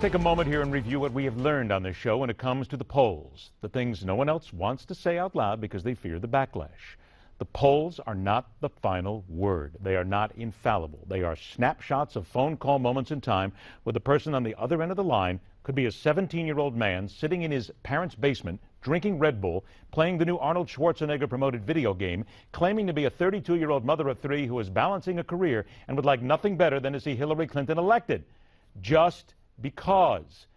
take a moment here and review what we have learned on this show when it comes to the polls. The things no one else wants to say out loud because they fear the backlash. The polls are not the final word. They are not infallible. They are snapshots of phone call moments in time where the person on the other end of the line could be a 17-year-old man sitting in his parents' basement, drinking Red Bull, playing the new Arnold Schwarzenegger-promoted video game, claiming to be a 32-year-old mother of three who is balancing a career and would like nothing better than to see Hillary Clinton elected. Just because.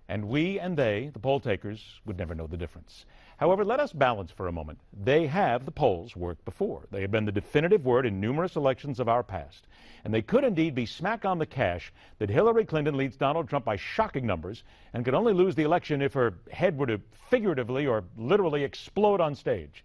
And we and they, the poll takers, would never know the difference. However, let us balance for a moment. They have, the polls, worked before. They have been the definitive word in numerous elections of our past. And they could indeed be smack on the cash that Hillary Clinton leads Donald Trump by shocking numbers and could only lose the election if her head were to figuratively or literally explode on stage.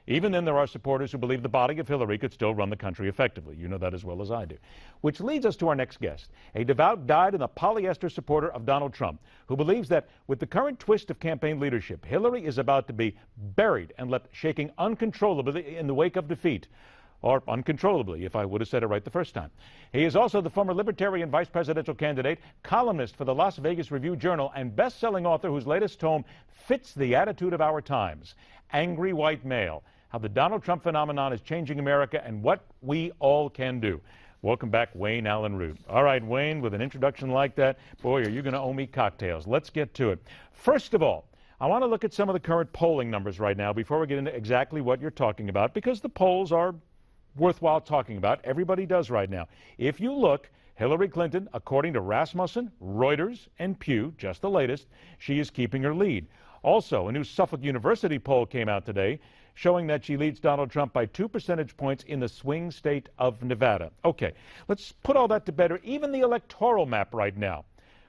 Even then, there are supporters who believe the body of Hillary could still run the country effectively. You know that as well as I do. Which leads us to our next guest, a devout, dyed-in-the polyester supporter of Donald Trump, who believes that with the current twist of campaign leadership, Hillary is about to be buried and left shaking uncontrollably in the wake of defeat. Or uncontrollably, if I would have said it right the first time. He is also the former Libertarian vice presidential candidate, columnist for the Las Vegas Review-Journal, and best-selling author whose latest tome fits the attitude of our times, Angry White Male: How the Donald Trump Phenomenon is Changing America and What We All Can Do. Welcome back, Wayne Allyn Root. All right, Wayne, with an introduction like that, boy, are you going to owe me cocktails. Let's get to it. First of all, I want to look at some of the current polling numbers right now before we get into exactly what you're talking about, because the polls are worthwhile talking about. Everybody does right now. If you look, Hillary Clinton, according to Rasmussen, Reuters, and Pew, just the latest, she is keeping her lead. Also, a new Suffolk University poll came out today showing that she leads Donald Trump by 2 percentage points in the swing state of Nevada. Okay, let's put all that to bed. Even the electoral map right now,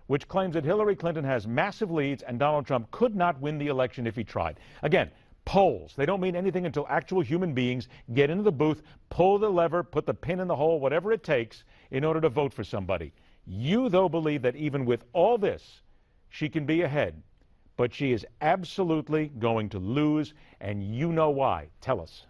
which claims that Hillary Clinton has massive leads and Donald Trump could not win the election if he tried. Again, polls, they don't mean anything until actual human beings get into the booth, pull the lever, put the pin in the hole, whatever it takes in order to vote for somebody. You, though, believe that even with all this, she can be ahead. But she is absolutely going to lose, and you know why. Tell us.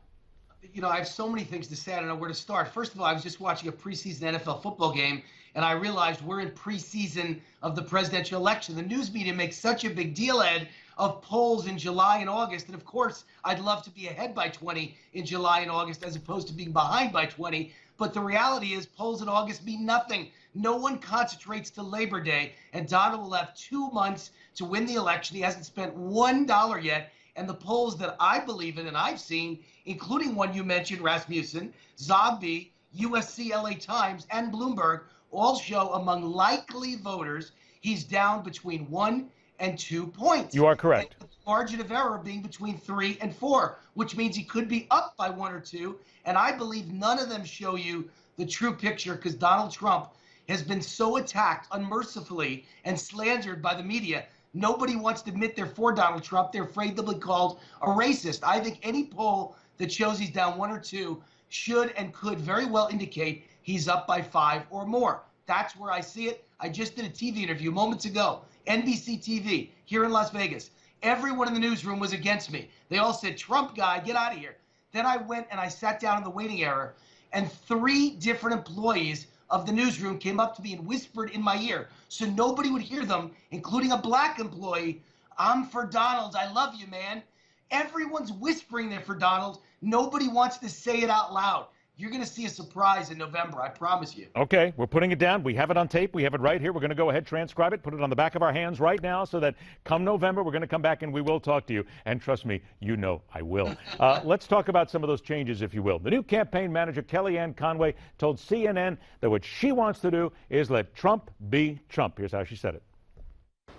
You know, I have so many things to say. I don't know where to start. First of all, I was just watching a preseason NFL football game, and I realized we're in preseason of the presidential election. The news media makes such a big deal, Ed, of polls in July and August. And, of course, I'd love to be ahead by 20 in July and August as opposed to being behind by 20. But the reality is polls in August mean nothing. No one concentrates till Labor Day, and Donald will have 2 months to win the election. He hasn't spent $1 yet. And the polls that I believe in and I've seen, including one you mentioned, Rasmussen, Zombie, USC, LA Times, and Bloomberg, all show among likely voters he's down between 1 and 2 points. You are correct. And the margin of error being between 3 and 4, which means he could be up by 1 or 2. And I believe none of them show you the true picture, because Donald Trump has been so attacked unmercifully and slandered by the media. Nobody wants to admit they're for Donald Trump. They're afraid they'll be called a racist. I think any poll that shows he's down 1 or 2 should and could very well indicate he's up by 5 or more. That's where I see it. I just did a TV interview moments ago, NBC TV, here in Las Vegas. Everyone in the newsroom was against me. They all said, Trump guy, get out of here. Then I went and I sat down in the waiting area, and 3 different employees of the newsroom came up to me and whispered in my ear, so nobody would hear them, including a black employee, I'm for Donald. I love you, man. Everyone's whispering they're for Donald. Nobody wants to say it out loud. You're going to see a surprise in November, I promise you. Okay, we're putting it down. We have it on tape. We have it right here. We're going to go ahead, transcribe it, put it on the back of our hands right now so that come November, we're going to come back and we will talk to you. And trust me, you know I will. Let's talk about some of those changes, if you will. The new campaign manager, Kellyanne Conway, told CNN that what she wants to do is let Trump be Trump. Here's how she said it.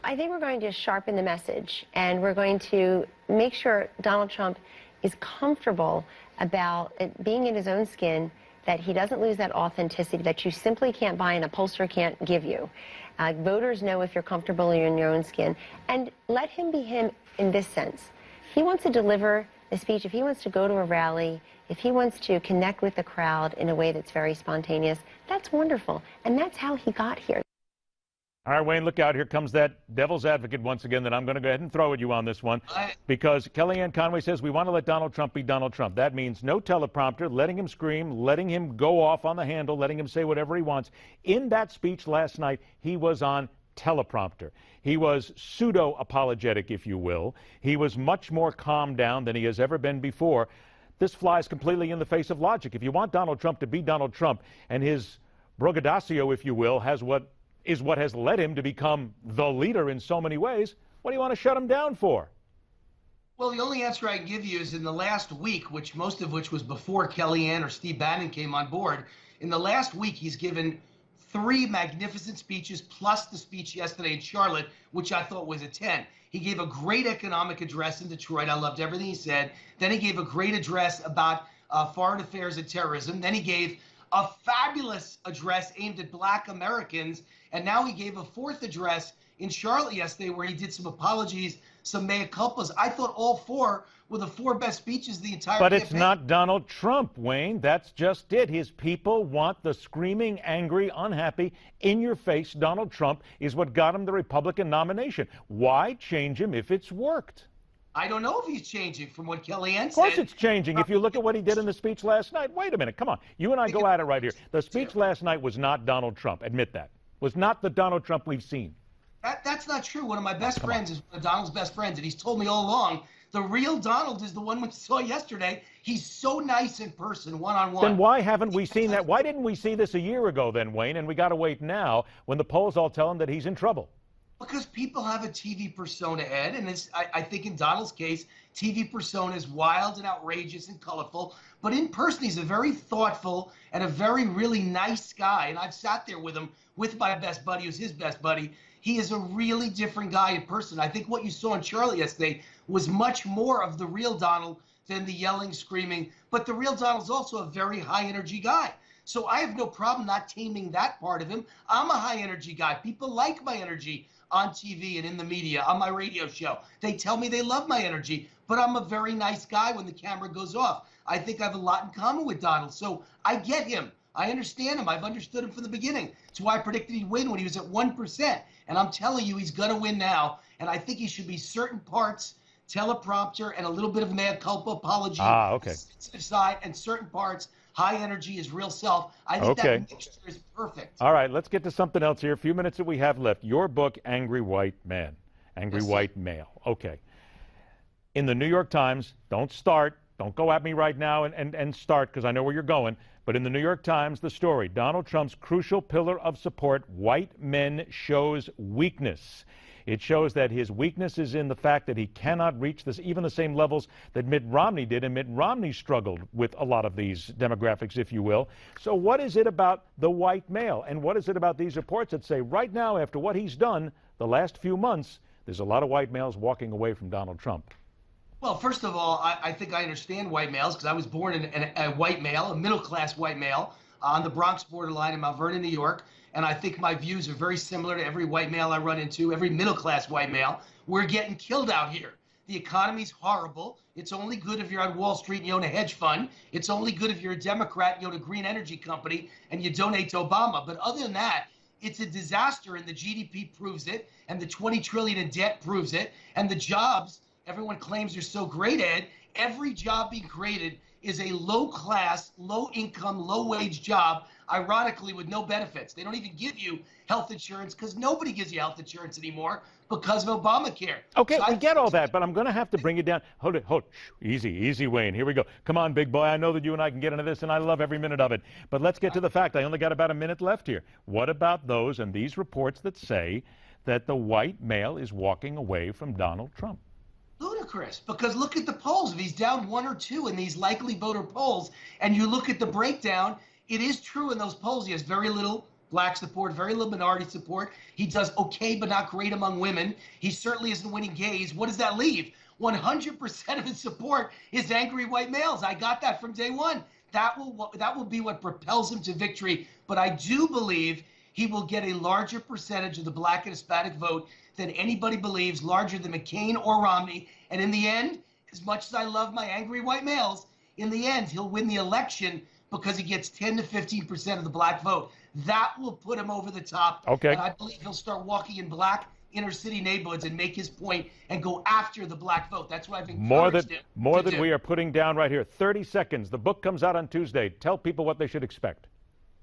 I think we're going to sharpen the message, and we're going to make sure Donald Trump is comfortable about it being in his own skin, that he doesn't lose that authenticity that you simply can't buy and a pollster can't give you. Voters know if you're comfortable in your own skin, and let him be him in this sense. He wants to deliver a speech, if he wants to go to a rally, if he wants to connect with the crowd in a way that's very spontaneous, that's wonderful, and that's how he got here. All right, Wayne, look out. Here comes that devil's advocate once again that I'm going to go ahead and throw at you on this one. Because Kellyanne Conway says we want to let Donald Trump be Donald Trump. That means no teleprompter, letting him scream, letting him go off on the handle, letting him say whatever he wants. In that speech last night, he was on teleprompter. He was pseudo-apologetic, if you will. He was much more calmed down than he has ever been before. This flies completely in the face of logic. If you want Donald Trump to be Donald Trump, and his braggadocio, if you will, has what has led him to become the leader in so many ways, what do you want to shut him down for? Well, the only answer I can give you is in the last week, which most of which was before Kellyanne or Steve Bannon came on board. In the last week, he's given 3 magnificent speeches, plus the speech yesterday in Charlotte, which I thought was a 10. He gave a great economic address in Detroit. I loved everything he said. Then he gave a great address about foreign affairs and terrorism. Then he gave a fabulous address aimed at Black Americans. And now he gave a 4th address in Charlotte yesterday where he did some apologies, some mea culpas. I thought all 4 were the 4 best speeches of the entire campaign. But it's not Donald Trump, Wayne. That's just it. His people want the screaming, angry, unhappy, in-your-face Donald Trump is what got him the Republican nomination. Why change him if it's worked? I don't know if he's changing from what Kellyanne said. Of course it's changing. If you look at what he did in the speech last night. Wait a minute. Come on. You and I go at it right here. The speech last night was not Donald Trump. Admit that. Was not the Donald Trump we've seen. That's not true. One of my best friends is one of Donald's best friends, and he's told me all along, the real Donald is the one we saw yesterday. He's so nice in person, one-on-one. Then why haven't we seen that? Why didn't we see this a year ago then, Wayne, and we got to wait now when the polls all tell him that he's in trouble? Because people have a TV persona, Ed, and I think in Donald's case, TV persona is wild and outrageous and colorful, but in person, he's a very thoughtful and a very, really nice guy, and I've sat there with him with my best buddy, who's his best buddy. He is a really different guy in person. I think what you saw in Charlotte yesterday was much more of the real Donald than the yelling, screaming, but the real Donald's also a very high-energy guy. So I have no problem not taming that part of him. I'm a high-energy guy. People like my energy on TV and in the media, on my radio show. They tell me they love my energy, but I'm a very nice guy when the camera goes off. I think I have a lot in common with Donald, so I get him. I understand him. I've understood him from the beginning. That's why I predicted he'd win when he was at 1%. And I'm telling you, he's going to win now. And I think he should be certain parts teleprompter and a little bit of mea culpa apology. Okay. Aside, and certain parts high energy, his real self. I think that mixture is perfect. All right, let's get to something else here. A few minutes that we have left. Your book, Angry White Man, Angry White Male. Okay. In the New York Times, don't go at me right now and start because I know where you're going. But in the New York Times, the story, Donald Trump's crucial pillar of support, white men, shows weakness. It shows that his weakness is in the fact that he cannot reach even the same levels that Mitt Romney did, and Mitt Romney struggled with a lot of these demographics, if you will. So what is it about the white male, and what is it about these reports that say right now, after what he's done the last few months, there's a lot of white males walking away from Donald Trump? Well, first of all, I think I understand white males because I was born a white male, a middle-class white male on the Bronx borderline in Mount Vernon, New York. And I think my views are very similar to every white male I run into, every middle-class white male. We're getting killed out here. The economy's horrible. It's only good if you're on Wall Street and you own a hedge fund. It's only good if you're a Democrat and you own a green energy company and you donate to Obama. But other than that, it's a disaster, and the GDP proves it, and the $20 trillion in debt proves it, and the jobs everyone claims are so great, Ed. Every job being created is a low-class, low-income, low-wage job, ironically with no benefits. They don't even give you health insurance because nobody gives you health insurance anymore because of Obamacare. Okay, so I get all that, but I'm going to have to bring you down. Hold it. Easy, Wayne. Here we go. Come on, big boy. I know that you and I can get into this, and I love every minute of it. But let's get to the fact. I only got about a minute left here. What about those and these reports that say that the white male is walking away from Donald Trump? Ludicrous, because look at the polls. If he's down 1 or 2 in these likely voter polls, and you look at the breakdown, it is true in those polls he has very little black support, very little minority support. He does okay but not great among women. He certainly isn't winning gays. What does that leave? 100% of his support is angry white males. I got that from day one. That will be what propels him to victory. But I do believe he will get a larger percentage of the black and Hispanic vote than anybody believes, larger than McCain or Romney. And in the end, as much as I love my angry white males, in the end, he'll win the election because he gets 10 to 15% of the black vote. That will put him over the top. Okay. And I believe he'll start walking in black inner city neighborhoods and make his point and go after the black vote. That's what I've encouraged him More than do. we are putting down right here. 30 seconds. The book comes out on Tuesday. Tell people what they should expect.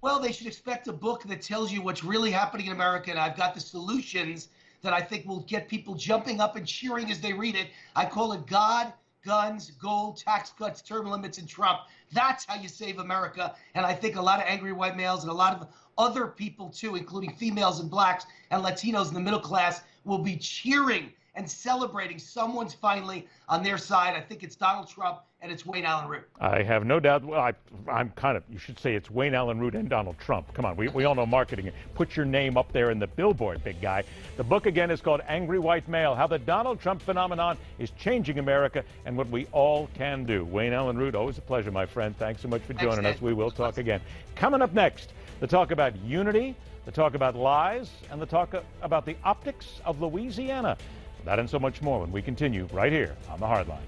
Well, they should expect a book that tells you what's really happening in America, and I've got the solutions that I think will get people jumping up and cheering as they read it. I call it God, Guns, Gold, Tax Cuts, Term Limits, and Trump. That's how you save America. And I think a lot of angry white males and a lot of other people too, including females and blacks and Latinos in the middle class, will be cheering and celebrating someone's finally on their side. I think it's Donald Trump and it's Allyn Root. I have no doubt. Well, I'm kind of, you should say it's Allyn Root and Donald Trump. Come on, we all know marketing. Put your name up there in the billboard, big guy. The book, again, is called Angry White Male, How the Donald Trump Phenomenon is Changing America and What We All Can Do. Allyn Root, always a pleasure, my friend. Thanks so much for joining us. We will talk again. Coming up next, the talk about unity, the talk about lies, and the talk about the optics of Louisiana. That and so much more when we continue right here on The Hardline.